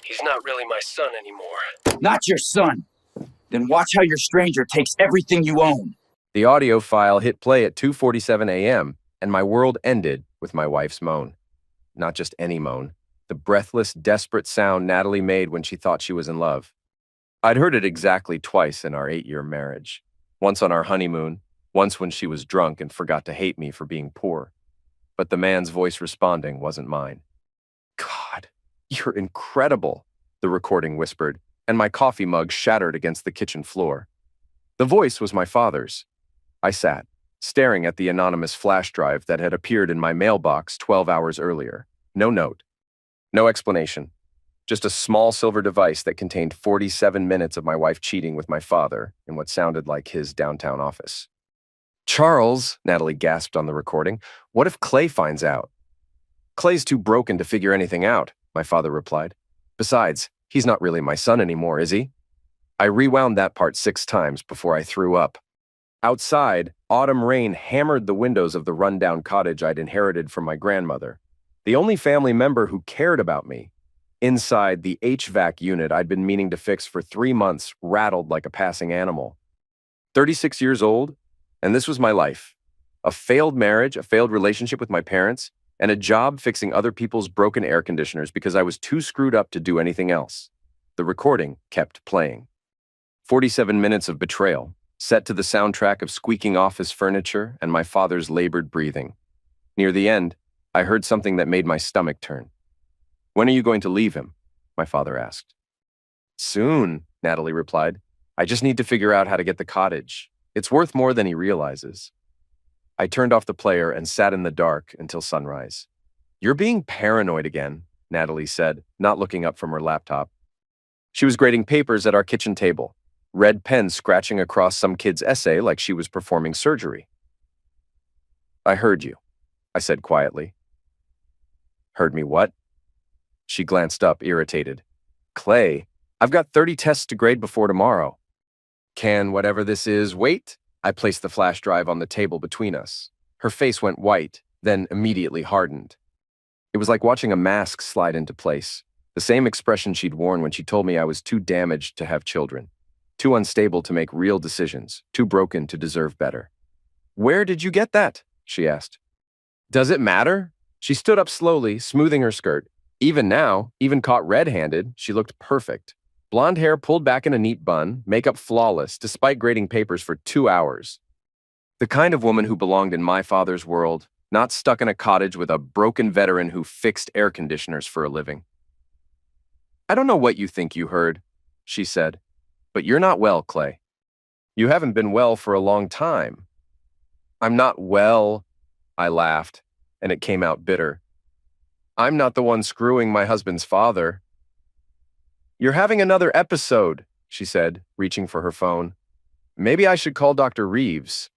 He's not really my son anymore. Not your son. Then watch how your stranger takes everything you own. The audio file hit play at 2:47 a.m., and my world ended with my wife's moan. Not just any moan. The breathless, desperate sound Natalie made when she thought she was in love. I'd heard it exactly twice in our 8-year marriage. Once on our honeymoon, once when she was drunk and forgot to hate me for being poor. But the man's voice responding wasn't mine. God, you're incredible, the recording whispered, and my coffee mug shattered against the kitchen floor. The voice was my father's. I sat, staring at the anonymous flash drive that had appeared in my mailbox 12 hours earlier. No note. No explanation. Just a small silver device that contained 47 minutes of my wife cheating with my father in what sounded like his downtown office. Charles, Natalie gasped on the recording, what if Clay finds out? Clay's too broken to figure anything out, my father replied. Besides, he's not really my son anymore, is he? I rewound that part 6 times before I threw up. Outside, autumn rain hammered the windows of the rundown cottage I'd inherited from my grandmother, the only family member who cared about me. Inside, the HVAC unit I'd been meaning to fix for 3 months rattled like a passing animal. 36 years old, and this was my life. A failed marriage, a failed relationship with my parents, and a job fixing other people's broken air conditioners because I was too screwed up to do anything else. The recording kept playing. 47 minutes of betrayal, set to the soundtrack of squeaking office furniture and my father's labored breathing. Near the end, I heard something that made my stomach turn. When are you going to leave him? My father asked. Soon, Natalie replied. I just need to figure out how to get the cottage. It's worth more than he realizes. I turned off the player and sat in the dark until sunrise. You're being paranoid again, Natalie said, not looking up from her laptop. She was grading papers at our kitchen table, red pen scratching across some kid's essay like she was performing surgery. I heard you, I said quietly. Heard me what? She glanced up, irritated. Clay, I've got 30 tests to grade before tomorrow. Can whatever this is wait? I placed the flash drive on the table between us. Her face went white, then immediately hardened. It was like watching a mask slide into place, the same expression she'd worn when she told me I was too damaged to have children, too unstable to make real decisions, too broken to deserve better. Where did you get that? She asked. Does it matter? She stood up slowly, smoothing her skirt. Even now, even caught red-handed, she looked perfect. Blonde hair pulled back in a neat bun, makeup flawless, despite grading papers for 2 hours. The kind of woman who belonged in my father's world, not stuck in a cottage with a broken veteran who fixed air conditioners for a living. I don't know what you think you heard, she said, but you're not well, Clay. You haven't been well for a long time. I'm not well, I laughed, and it came out bitter. I'm not the one screwing my husband's father. You're having another episode, she said, reaching for her phone. Maybe I should call Dr. Reeves.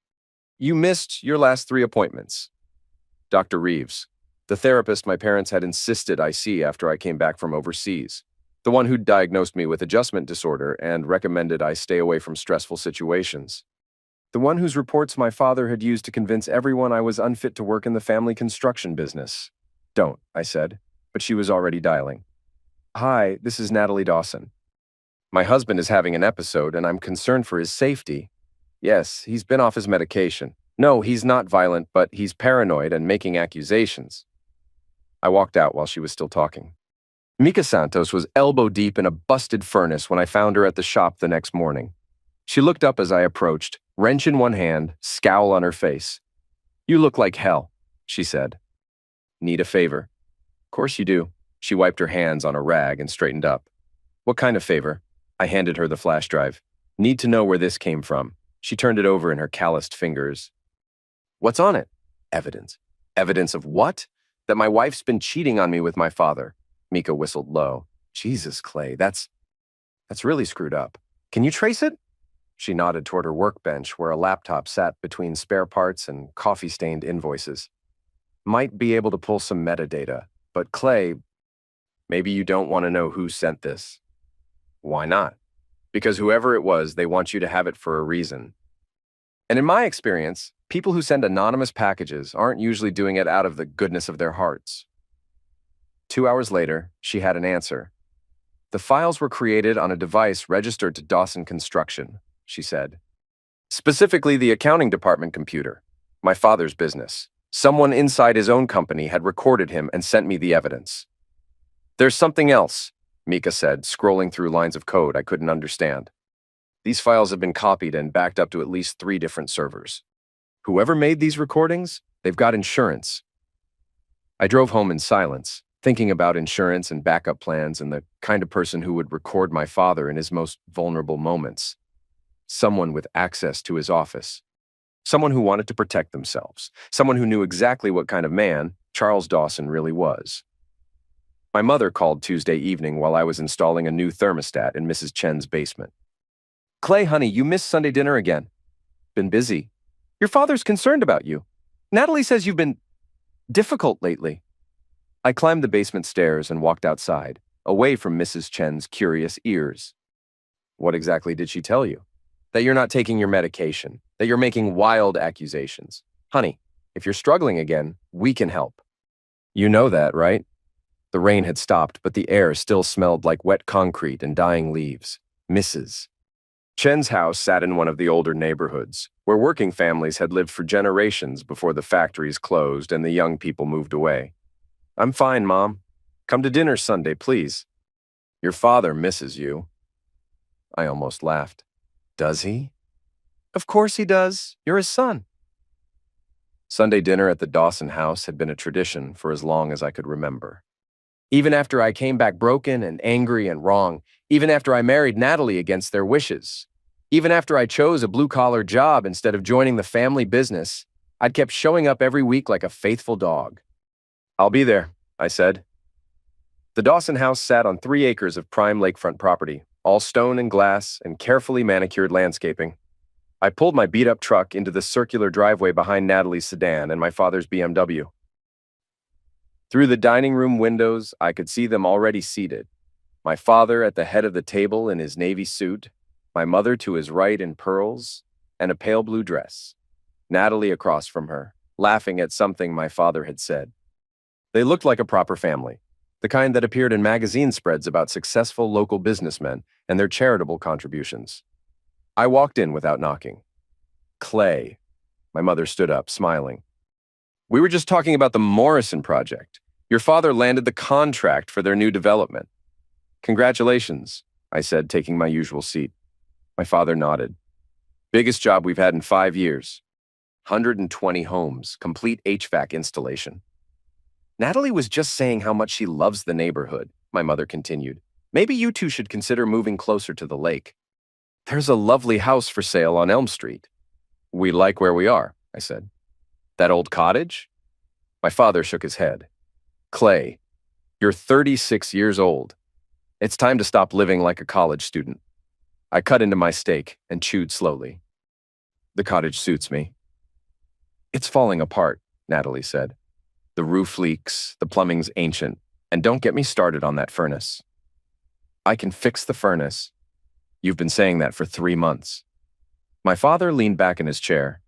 You missed your last 3 appointments. Dr. Reeves, the therapist my parents had insisted I see after I came back from overseas. The one who diagnosed me with adjustment disorder and recommended I stay away from stressful situations. The one whose reports my father had used to convince everyone I was unfit to work in the family construction business. Don't, I said, but she was already dialing. Hi, this is Natalie Dawson. My husband is having an episode, and I'm concerned for his safety. Yes, he's been off his medication. No, he's not violent, but he's paranoid and making accusations. I walked out while she was still talking. Mika Santos was elbow-deep in a busted furnace when I found her at the shop the next morning. She looked up as I approached, wrench in one hand, scowl on her face. You look like hell, she said. Need a favor? Of course you do. She wiped her hands on a rag and straightened up. What kind of favor? I handed her the flash drive. Need to know where this came from. She turned it over in her calloused fingers. What's on it? Evidence. Evidence of what? That my wife's been cheating on me with my father. Mika whistled low. Jesus, Clay, that's really screwed up. Can you trace it? She nodded toward her workbench where a laptop sat between spare parts and coffee-stained invoices. Might be able to pull some metadata, but Clay, maybe you don't want to know who sent this. Why not? Because whoever it was, they want you to have it for a reason. And in my experience, people who send anonymous packages aren't usually doing it out of the goodness of their hearts. 2 hours later, she had an answer. The files were created on a device registered to Dawson Construction, she said. Specifically the accounting department computer, my father's business. Someone inside his own company had recorded him and sent me the evidence. There's something else, Mika said, scrolling through lines of code I couldn't understand. These files have been copied and backed up to at least 3 different servers. Whoever made these recordings, they've got insurance. I drove home in silence, thinking about insurance and backup plans and the kind of person who would record my father in his most vulnerable moments. Someone with access to his office. Someone who wanted to protect themselves. Someone who knew exactly what kind of man Charles Dawson really was. My mother called Tuesday evening while I was installing a new thermostat in Mrs. Chen's basement. Clay, honey, you missed Sunday dinner again. Been busy. Your father's concerned about you. Natalie says you've been difficult lately. I climbed the basement stairs and walked outside, away from Mrs. Chen's curious ears. What exactly did she tell you? That you're not taking your medication, that you're making wild accusations. Honey, if you're struggling again, we can help. You know that, right? The rain had stopped, but the air still smelled like wet concrete and dying leaves. Mrs. Chen's house sat in one of the older neighborhoods, where working families had lived for generations before the factories closed and the young people moved away. I'm fine, Mom. Come to dinner Sunday, please. Your father misses you. I almost laughed. Does he? Of course he does. You're his son. Sunday dinner at the Dawson house had been a tradition for as long as I could remember. Even after I came back broken and angry and wrong, even after I married Natalie against their wishes, even after I chose a blue-collar job instead of joining the family business, I'd kept showing up every week like a faithful dog. I'll be there, I said. The Dawson house sat on 3 acres of prime lakefront property, all stone and glass and carefully manicured landscaping. I pulled my beat-up truck into the circular driveway behind Natalie's sedan and my father's BMW. Through the dining room windows, I could see them already seated. My father at the head of the table in his navy suit, my mother to his right in pearls and a pale blue dress, Natalie across from her, laughing at something my father had said. They looked like a proper family, the kind that appeared in magazine spreads about successful local businessmen and their charitable contributions. I walked in without knocking. Clay. My mother stood up, smiling. We were just talking about the Morrison project. Your father landed the contract for their new development. Congratulations, I said, taking my usual seat. My father nodded. Biggest job we've had in 5 years. 120 homes, complete HVAC installation. Natalie was just saying how much she loves the neighborhood, my mother continued. Maybe you two should consider moving closer to the lake. There's a lovely house for sale on Elm Street. We like where we are, I said. That old cottage? My father shook his head. Clay, you're 36 years old. It's time to stop living like a college student. I cut into my steak and chewed slowly. The cottage suits me. It's falling apart, Natalie said. The roof leaks, the plumbing's ancient, and don't get me started on that furnace. I can fix the furnace. You've been saying that for 3 months. My father leaned back in his chair.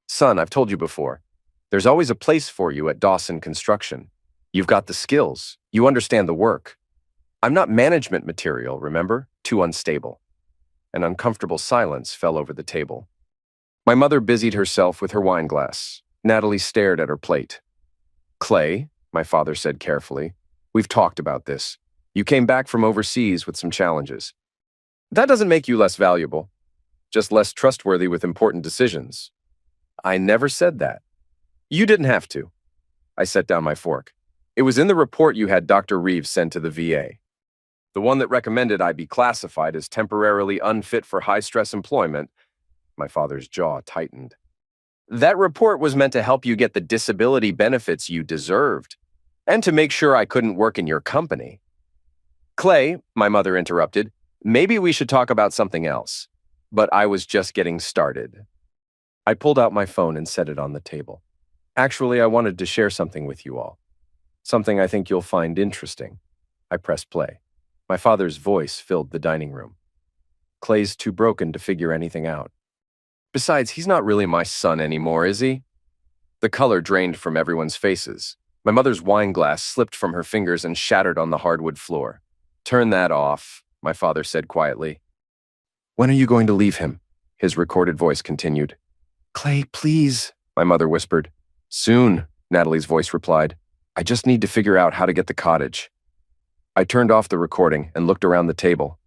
Son, I've told you before, there's always a place for you at Dawson Construction. You've got the skills. You understand the work. I'm not management material, remember? Too unstable. An uncomfortable silence fell over the table. My mother busied herself with her wine glass. Natalie stared at her plate. Clay, my father said carefully, we've talked about this. You came back from overseas with some challenges. That doesn't make you less valuable, just less trustworthy with important decisions. I never said that. You didn't have to. I set down my fork. It was in the report you had Dr. Reeves send to the VA. The one that recommended I be classified as temporarily unfit for high-stress employment. My father's jaw tightened. That report was meant to help you get the disability benefits you deserved, and to make sure I couldn't work in your company. Clay, my mother interrupted, maybe we should talk about something else. But I was just getting started. I pulled out my phone and set it on the table. Actually, I wanted to share something with you all. Something I think you'll find interesting. I pressed play. My father's voice filled the dining room. Clay's too broken to figure anything out. Besides, he's not really my son anymore, is he? The color drained from everyone's faces. My mother's wine glass slipped from her fingers and shattered on the hardwood floor. Turn that off, my father said quietly. When are you going to leave him? His recorded voice continued. Clay, please, my mother whispered. Soon, Natalie's voice replied. I just need to figure out how to get the cottage. I turned off the recording and looked around the table.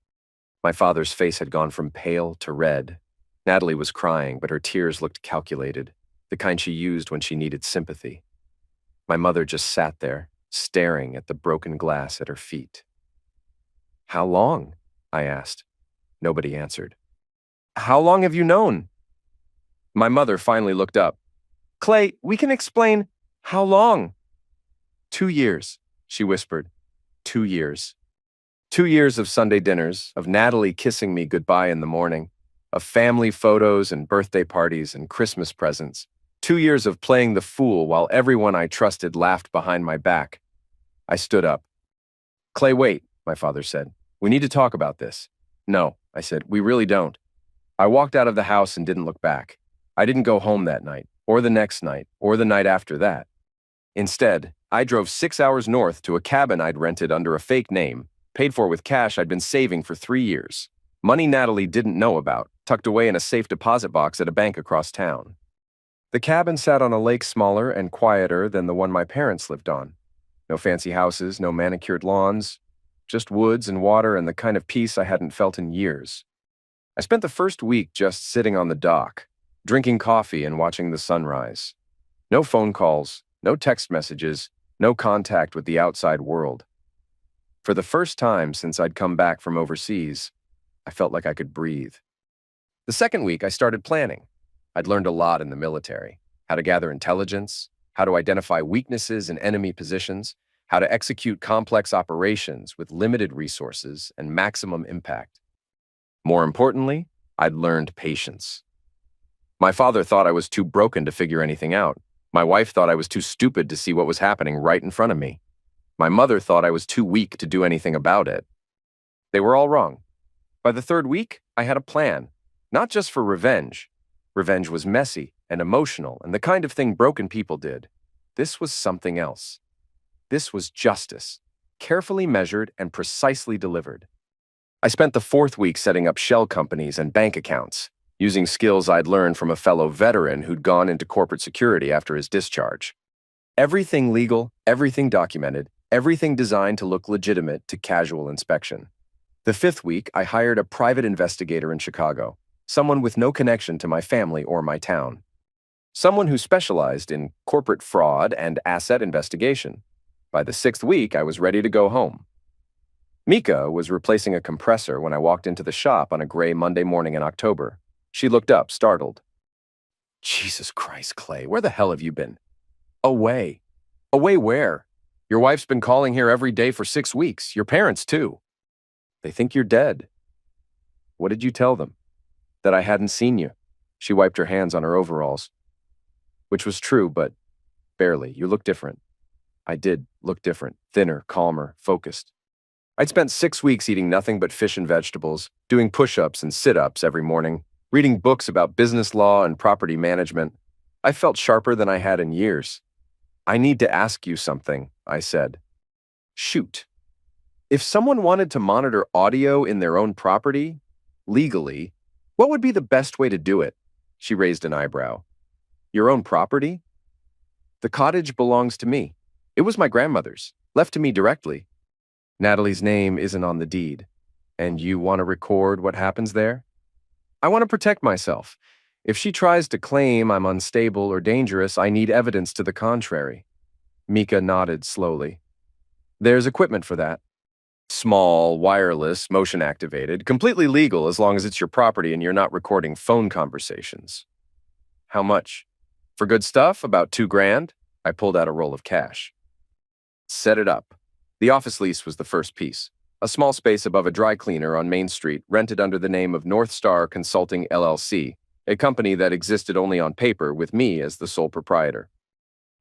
My father's face had gone from pale to red. Natalie was crying, but her tears looked calculated, the kind she used when she needed sympathy. My mother just sat there, staring at the broken glass at her feet. How long? I asked. Nobody answered. How long have you known? My mother finally looked up. Clay, we can explain. How long? 2 years, she whispered. 2 years. 2 years of Sunday dinners, of Natalie kissing me goodbye in the morning, of family photos and birthday parties and Christmas presents. 2 years of playing the fool while everyone I trusted laughed behind my back. I stood up. Clay, wait, my father said. We need to talk about this. No, I said, we really don't. I walked out of the house and didn't look back. I didn't go home that night, or the next night, or the night after that. Instead, I drove 6 hours north to a cabin I'd rented under a fake name, paid for with cash I'd been saving for 3 years. Money Natalie didn't know about, tucked away in a safe deposit box at a bank across town. The cabin sat on a lake smaller and quieter than the one my parents lived on. No fancy houses, no manicured lawns, just woods and water and the kind of peace I hadn't felt in years. I spent the first week just sitting on the dock, drinking coffee and watching the sunrise. No phone calls, no text messages, no contact with the outside world. For the first time since I'd come back from overseas, I felt like I could breathe. The second week, I started planning. I'd learned a lot in the military: how to gather intelligence, how to identify weaknesses in enemy positions, how to execute complex operations with limited resources and maximum impact. More importantly, I'd learned patience. My father thought I was too broken to figure anything out. My wife thought I was too stupid to see what was happening right in front of me. My mother thought I was too weak to do anything about it. They were all wrong. By the third week, I had a plan, not just for revenge. Revenge was messy and emotional and the kind of thing broken people did. This was something else. This was justice, carefully measured and precisely delivered. I spent the fourth week setting up shell companies and bank accounts, using skills I'd learned from a fellow veteran who'd gone into corporate security after his discharge. Everything legal, everything documented, everything designed to look legitimate to casual inspection. The fifth week, I hired a private investigator in Chicago, someone with no connection to my family or my town. Someone who specialized in corporate fraud and asset investigation. By the sixth week, I was ready to go home. Mika was replacing a compressor when I walked into the shop on a gray Monday morning in October. She looked up, startled. Jesus Christ, Clay, where the hell have you been? Away. Away where? Your wife's been calling here every day for 6 weeks. Your parents, too. They think you're dead. What did you tell them? That I hadn't seen you. She wiped her hands on her overalls. Which was true, but barely. You look different. I did look different. Thinner, calmer, focused. I'd spent 6 weeks eating nothing but fish and vegetables, doing push-ups and sit-ups every morning, reading books about business law and property management. I felt sharper than I had in years. I need to ask you something, I said. Shoot. If someone wanted to monitor audio in their own property, legally, what would be the best way to do it? She raised an eyebrow. Your own property? The cottage belongs to me. It was my grandmother's, left to me directly. Natalie's name isn't on the deed. And you want to record what happens there? I want to protect myself. If she tries to claim I'm unstable or dangerous, I need evidence to the contrary. Mika nodded slowly. There's equipment for that. Small, wireless, motion-activated, completely legal as long as it's your property and you're not recording phone conversations. How much? For good stuff, about $2,000. I pulled out a roll of cash. Set it up. The office lease was the first piece. A small space above a dry cleaner on Main Street, rented under the name of North Star Consulting LLC, a company that existed only on paper with me as the sole proprietor.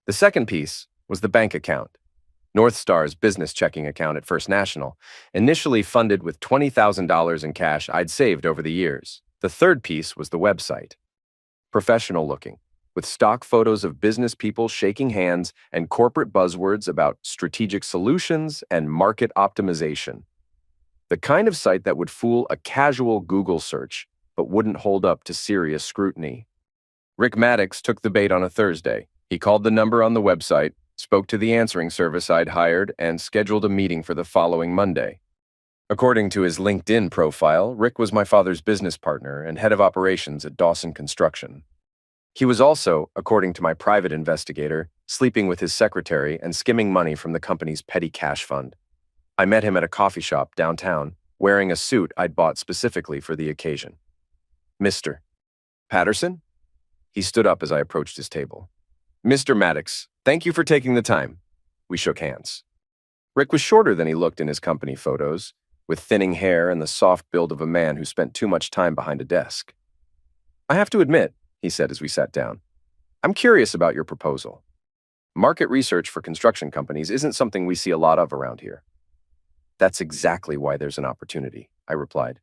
The second piece was the bank account. North Star's business checking account at First National, initially funded with $20,000 in cash I'd saved over the years. The third piece was the website. Professional looking, with stock photos of business people shaking hands and corporate buzzwords about strategic solutions and market optimization. The kind of site that would fool a casual Google search, but wouldn't hold up to serious scrutiny. Rick Maddox took the bait on a Thursday. He called the number on the website, spoke to the answering service I'd hired, and scheduled a meeting for the following Monday. According to his LinkedIn profile, Rick was my father's business partner and head of operations at Dawson Construction. He was also, according to my private investigator, sleeping with his secretary and skimming money from the company's petty cash fund. I met him at a coffee shop downtown, wearing a suit I'd bought specifically for the occasion. Mr. Patterson? He stood up as I approached his table. Mr. Maddox, thank you for taking the time. We shook hands. Rick was shorter than he looked in his company photos, with thinning hair and the soft build of a man who spent too much time behind a desk. I have to admit, he said as we sat down, I'm curious about your proposal. Market research for construction companies isn't something we see a lot of around here. That's exactly why there's an opportunity, I replied.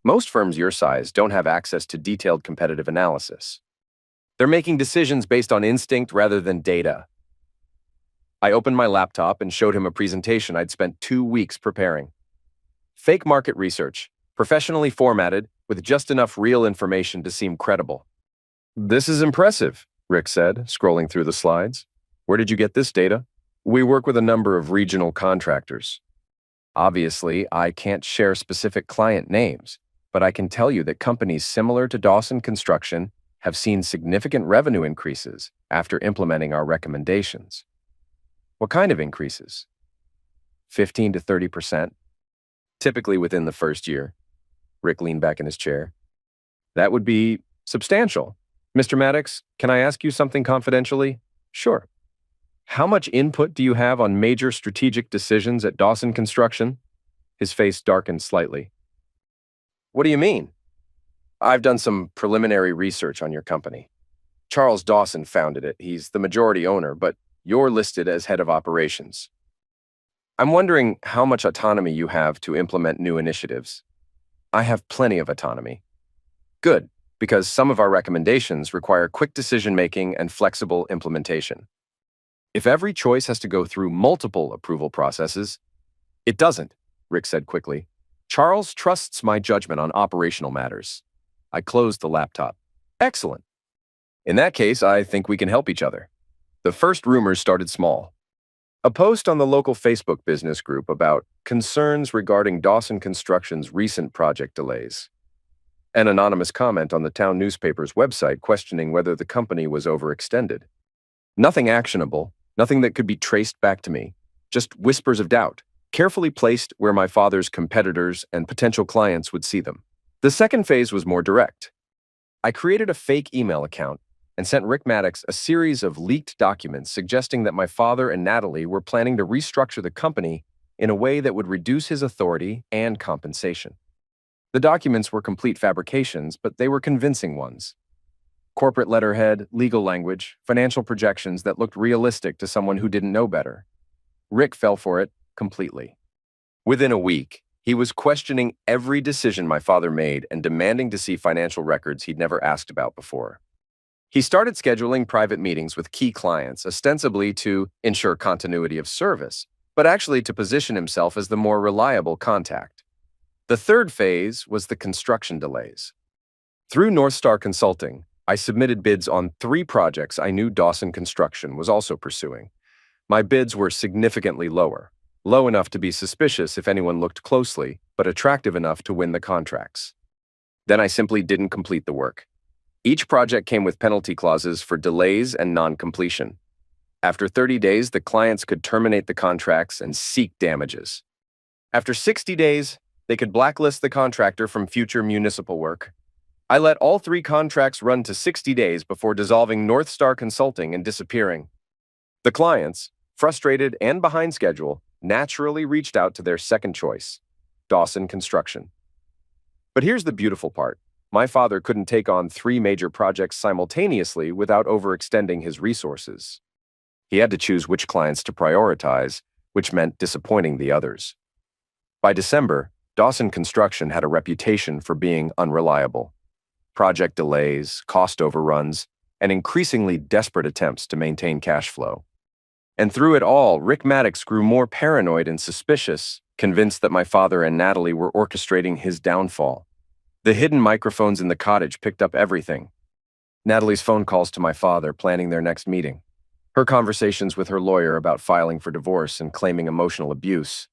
Most firms your size don't have access to detailed competitive analysis. They're making decisions based on instinct rather than data. I opened my laptop and showed him a presentation I'd spent 2 weeks preparing. Fake market research, professionally formatted, with just enough real information to seem credible. This is impressive, Rick said, scrolling through the slides. Where did you get this data? We work with a number of regional contractors. Obviously, I can't share specific client names, but I can tell you that companies similar to Dawson Construction have seen significant revenue increases after implementing our recommendations. What kind of increases? 15 to 30%. Typically within the first year. Rick leaned back in his chair. That would be substantial. Mr. Maddox, can I ask you something confidentially? Sure. How much input do you have on major strategic decisions at Dawson Construction? His face darkened slightly. What do you mean? I've done some preliminary research on your company. Charles Dawson founded it. He's the majority owner, but you're listed as head of operations. I'm wondering how much autonomy you have to implement new initiatives. I have plenty of autonomy. Good, because some of our recommendations require quick decision-making and flexible implementation. If every choice has to go through multiple approval processes, it doesn't, Rick said quickly. Charles trusts my judgment on operational matters. I closed the laptop. Excellent. In that case, I think we can help each other. The first rumors started small. A post on the local Facebook business group about concerns regarding Dawson Construction's recent project delays. An anonymous comment on the town newspaper's website questioning whether the company was overextended. Nothing actionable, nothing that could be traced back to me, just whispers of doubt, carefully placed where my father's competitors and potential clients would see them. The second phase was more direct. I created a fake email account and sent Rick Maddox a series of leaked documents suggesting that my father and Natalie were planning to restructure the company in a way that would reduce his authority and compensation. The documents were complete fabrications, but they were convincing ones. Corporate letterhead, legal language, financial projections that looked realistic to someone who didn't know better. Rick fell for it completely. Within a week, he was questioning every decision my father made and demanding to see financial records he'd never asked about before. He started scheduling private meetings with key clients, ostensibly to ensure continuity of service, but actually to position himself as the more reliable contact. The third phase was the construction delays. Through North Star Consulting, I submitted bids on 3 projects I knew Dawson Construction was also pursuing. My bids were significantly lower, low enough to be suspicious if anyone looked closely, but attractive enough to win the contracts. Then I simply didn't complete the work. Each project came with penalty clauses for delays and non-completion. After 30 days, the clients could terminate the contracts and seek damages. After 60 days, they could blacklist the contractor from future municipal work. I let all 3 contracts run to 60 days before dissolving North Star Consulting and disappearing. The clients, frustrated and behind schedule, naturally reached out to their second choice, Dawson Construction. But here's the beautiful part. My father couldn't take on 3 major projects simultaneously without overextending his resources. He had to choose which clients to prioritize, which meant disappointing the others. By December, Dawson Construction had a reputation for being unreliable. Project delays, cost overruns, and increasingly desperate attempts to maintain cash flow. And through it all, Rick Maddox grew more paranoid and suspicious convinced that my father and Natalie were orchestrating his downfall. The hidden microphones in the cottage picked up everything. Natalie's phone calls to my father planning their next meeting. Her conversations with her lawyer about filing for divorce and claiming emotional abuse.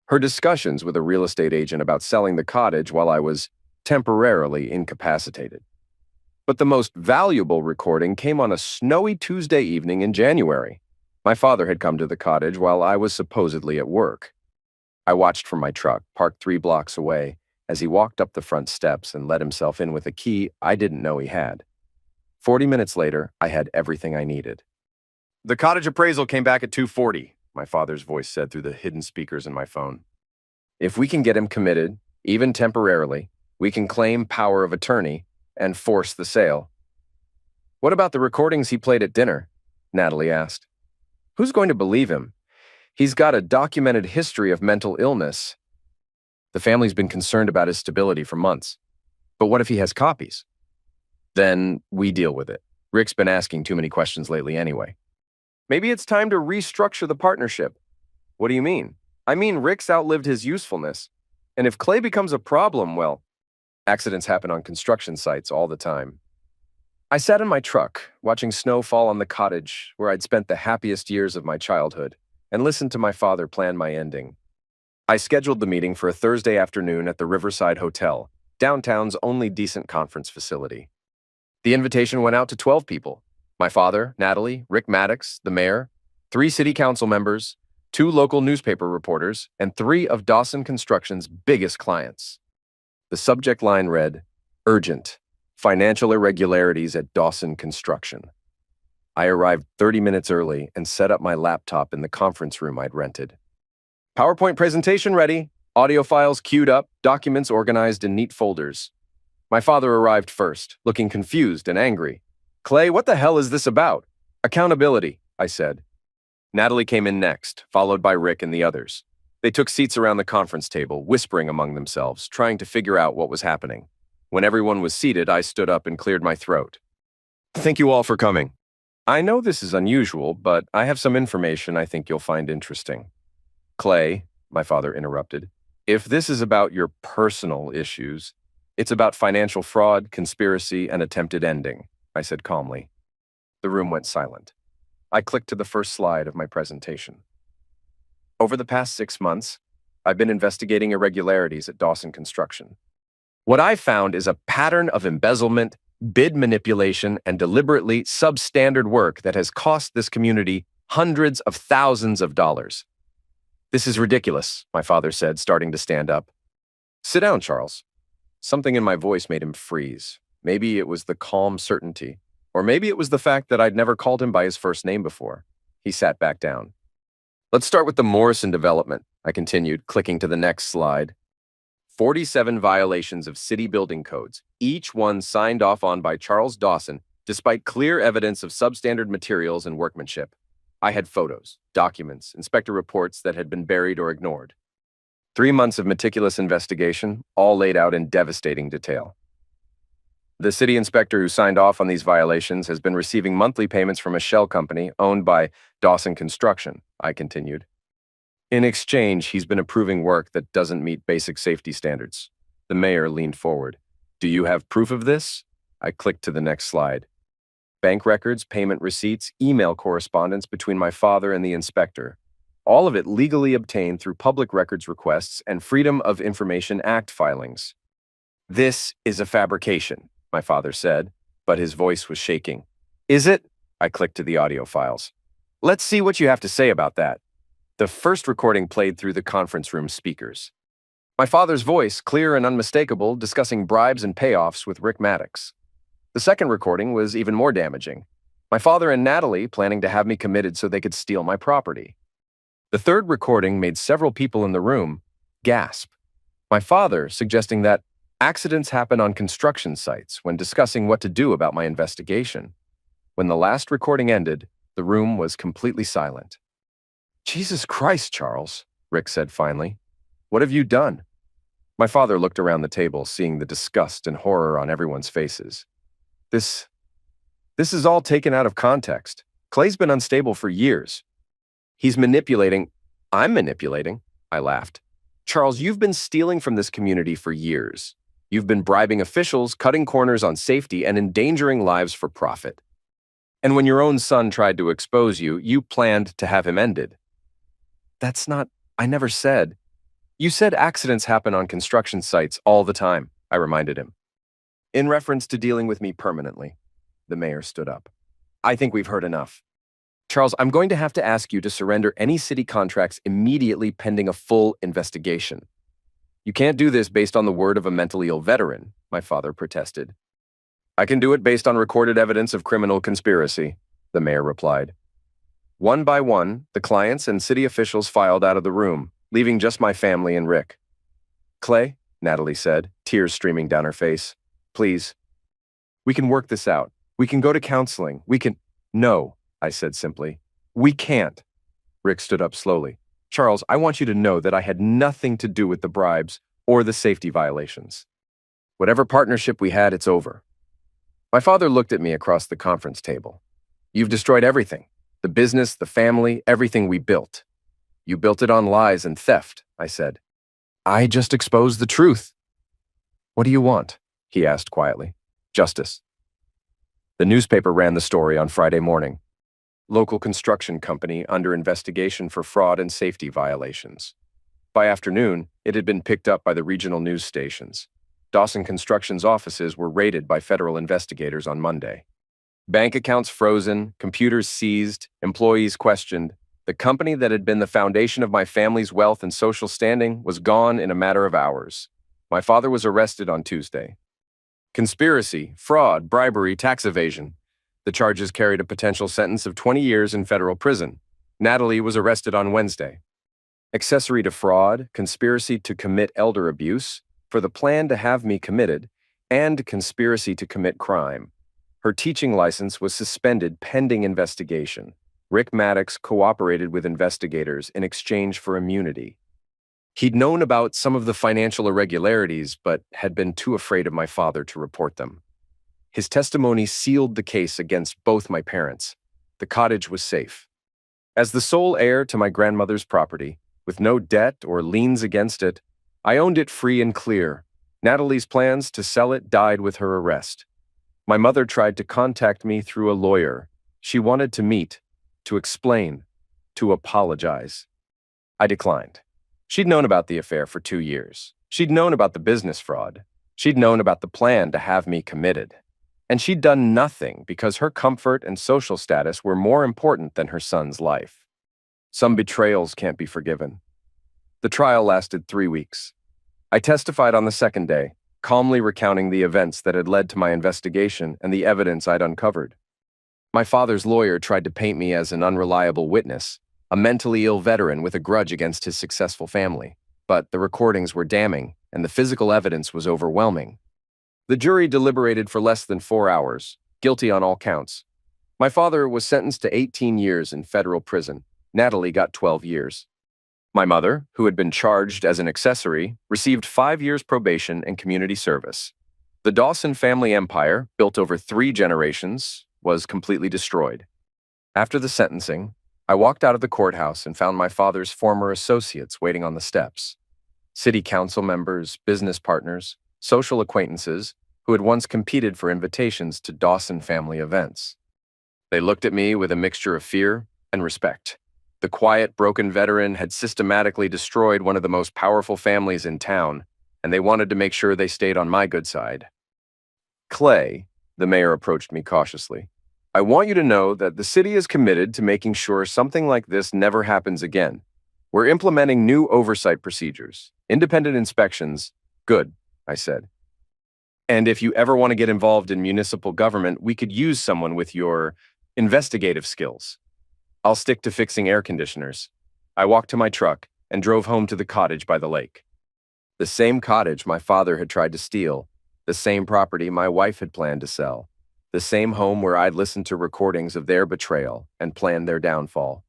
Her discussions with a real estate agent about selling the cottage while I was temporarily incapacitated. But the most valuable recording came on a snowy Tuesday evening in January. My father had come to the cottage while I was supposedly at work. I watched from my truck, parked 3 blocks away, as he walked up the front steps and let himself in with a key I didn't know he had. 40 minutes later, I had everything I needed. "The cottage appraisal came back at 240, my father's voice said through the hidden speakers in my phone. "If we can get him committed, even temporarily, we can claim power of attorney and force the sale." "What about the recordings he played at dinner?" Natalie asked. "Who's going to believe him? He's got a documented history of mental illness. The family's been concerned about his stability for months. But what if he has copies?" "Then we deal with it. Rick's been asking too many questions lately anyway." "Maybe it's time to restructure the partnership." "What do you mean?" "I mean, Rick's outlived his usefulness. And if Clay becomes a problem, well, accidents happen on construction sites all the time." I sat in my truck, watching snow fall on the cottage where I'd spent the happiest years of my childhood, and listened to my father plan my ending. I scheduled the meeting for a Thursday afternoon at the Riverside Hotel, downtown's only decent conference facility. The invitation went out to 12 people: my father, Natalie, Rick Maddox, the mayor, 3 city council members, 2 local newspaper reporters, and 3 of Dawson Construction's biggest clients. The subject line read, "Urgent, Financial Irregularities at Dawson Construction." I arrived 30 minutes early and set up my laptop in the conference room I'd rented. "PowerPoint presentation ready, audio files queued up, documents organized in neat folders." My father arrived first, looking confused and angry. "Clay, what the hell is this about?" "Accountability," I said. Natalie came in next, followed by Rick and the others. They took seats around the conference table, whispering among themselves, trying to figure out what was happening. When everyone was seated, I stood up and cleared my throat. "Thank you all for coming. I know this is unusual, but I have some information I think you'll find interesting." "Clay," my father interrupted, "if this is about your personal issues, it's about financial fraud, conspiracy, and attempted ending," I said calmly. The room went silent. I clicked to the first slide of my presentation. "Over the past 6 months, I've been investigating irregularities at Dawson Construction. What I found is a pattern of embezzlement, bid manipulation, and deliberately substandard work that has cost this community hundreds of thousands of dollars." "This is ridiculous," my father said, starting to stand up. "Sit down, Charles." Something in my voice made him freeze. Maybe it was the calm certainty, or maybe it was the fact that I'd never called him by his first name before. He sat back down. "Let's start with the Morrison development," I continued, clicking to the next slide. 47 violations of city building codes, each one signed off on by Charles Dawson, despite clear evidence of substandard materials and workmanship. I had photos, documents, inspector reports that had been buried or ignored. 3 months of meticulous investigation, all laid out in devastating detail. "The city inspector who signed off on these violations has been receiving monthly payments from a shell company owned by Dawson Construction," I continued. "In exchange, he's been approving work that doesn't meet basic safety standards." The mayor leaned forward. "Do you have proof of this?" I clicked to the next slide. Bank records, payment receipts, email correspondence between my father and the inspector. All of it legally obtained through public records requests and Freedom of Information Act filings. "This is a fabrication," my father said, but his voice was shaking. "Is it?" I clicked to the audio files. "Let's see what you have to say about that." The first recording played through the conference room speakers. My father's voice, clear and unmistakable, discussing bribes and payoffs with Rick Maddox. The second recording was even more damaging. My father and Natalie planning to have me committed so they could steal my property. The third recording made several people in the room gasp. My father suggesting that accidents happen on construction sites when discussing what to do about my investigation. When the last recording ended, the room was completely silent. "Jesus Christ, Charles," Rick said finally. "What have you done?" My father looked around the table, seeing the disgust and horror on everyone's faces. This is all taken out of context. Clay's been unstable for years. He's manipulating." "I'm manipulating," I laughed. Charles, you've been stealing from this community for years. You've been bribing officials, cutting corners on safety, and endangering lives for profit. And when your own son tried to expose you, you planned to have him ended. That's not, I never said. You said accidents happen on construction sites all the time, I reminded him. In reference to dealing with me permanently, the mayor stood up. I think we've heard enough. Charles, I'm going to have to ask you to surrender any city contracts immediately pending a full investigation. You can't do this based on the word of a mentally ill veteran, my father protested. I can do it based on recorded evidence of criminal conspiracy, the mayor replied. One by one, the clients and city officials filed out of the room, leaving just my family and Rick. Clay, Natalie said, tears streaming down her face. Please. We can work this out. We can go to counseling. We can... No, I said simply. We can't. Rick stood up slowly. Charles, I want you to know that I had nothing to do with the bribes or the safety violations. Whatever partnership we had, it's over. My father looked at me across the conference table. You've destroyed everything. The business, the family, everything we built. You built it on lies and theft, I said. I just exposed the truth. What do you want? He asked quietly. Justice. The newspaper ran the story on Friday morning. Local construction company under investigation for fraud and safety violations. By afternoon, it had been picked up by the regional news stations. Dawson Construction's offices were raided by federal investigators on Monday. Bank accounts frozen, computers seized, employees questioned. The company that had been the foundation of my family's wealth and social standing was gone in a matter of hours. My father was arrested on Tuesday. Conspiracy, fraud, bribery, tax evasion. The charges carried a potential sentence of 20 years in federal prison. Natalie was arrested on Wednesday. Accessory to fraud, conspiracy to commit elder abuse, for the plan to have me committed, and conspiracy to commit crime. Her teaching license was suspended pending investigation. Rick Maddox cooperated with investigators in exchange for immunity. He'd known about some of the financial irregularities, but had been too afraid of my father to report them. His testimony sealed the case against both my parents. The cottage was safe. As the sole heir to my grandmother's property, with no debt or liens against it, I owned it free and clear. Natalie's plans to sell it died with her arrest. My mother tried to contact me through a lawyer. She wanted to meet, to explain, to apologize. I declined. She'd known about the affair for 2 years. She'd known about the business fraud. She'd known about the plan to have me committed. And she'd done nothing because her comfort and social status were more important than her son's life. Some betrayals can't be forgiven. The trial lasted 3 weeks. I testified on the second day, calmly recounting the events that had led to my investigation and the evidence I'd uncovered. My father's lawyer tried to paint me as an unreliable witness, a mentally ill veteran with a grudge against his successful family. But the recordings were damning, and the physical evidence was overwhelming. The jury deliberated for less than 4 hours, guilty on all counts. My father was sentenced to 18 years in federal prison. Natalie got 12 years. My mother, who had been charged as an accessory, received 5 years probation and community service. The Dawson family empire, built over 3 generations, was completely destroyed. After the sentencing, I walked out of the courthouse and found my father's former associates waiting on the steps. City council members, business partners, social acquaintances who had once competed for invitations to Dawson family events. They looked at me with a mixture of fear and respect. The quiet, broken veteran had systematically destroyed one of the most powerful families in town, and they wanted to make sure they stayed on my good side. Clay, the mayor approached me cautiously. I want you to know that the city is committed to making sure something like this never happens again. We're implementing new oversight procedures, independent inspections. Good, I said. And if you ever want to get involved in municipal government, we could use someone with your investigative skills. I'll stick to fixing air conditioners. I walked to my truck and drove home to the cottage by the lake. The same cottage my father had tried to steal, the same property my wife had planned to sell, the same home where I'd listened to recordings of their betrayal and planned their downfall.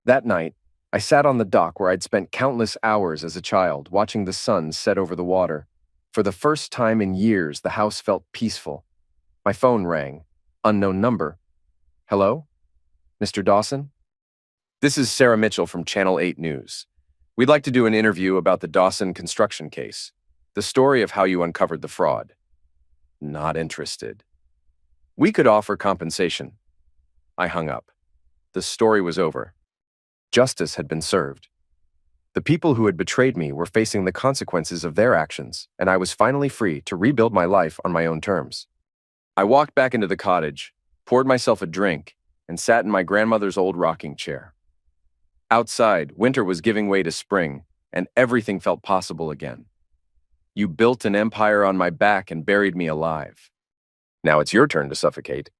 That night, I sat on the dock where I'd spent countless hours as a child watching the sun set over the water. For the first time in years, the house felt peaceful. My phone rang. Unknown number. Hello? Mr. Dawson? This is Sarah Mitchell from Channel 8 News. We'd like to do an interview about the Dawson construction case, the story of how you uncovered the fraud. Not interested. We could offer compensation. I hung up. The story was over. Justice had been served. The people who had betrayed me were facing the consequences of their actions, and I was finally free to rebuild my life on my own terms. I walked back into the cottage, poured myself a drink, and sat in my grandmother's old rocking chair. Outside, winter was giving way to spring, and everything felt possible again. You built an empire on my back and buried me alive. Now it's your turn to suffocate.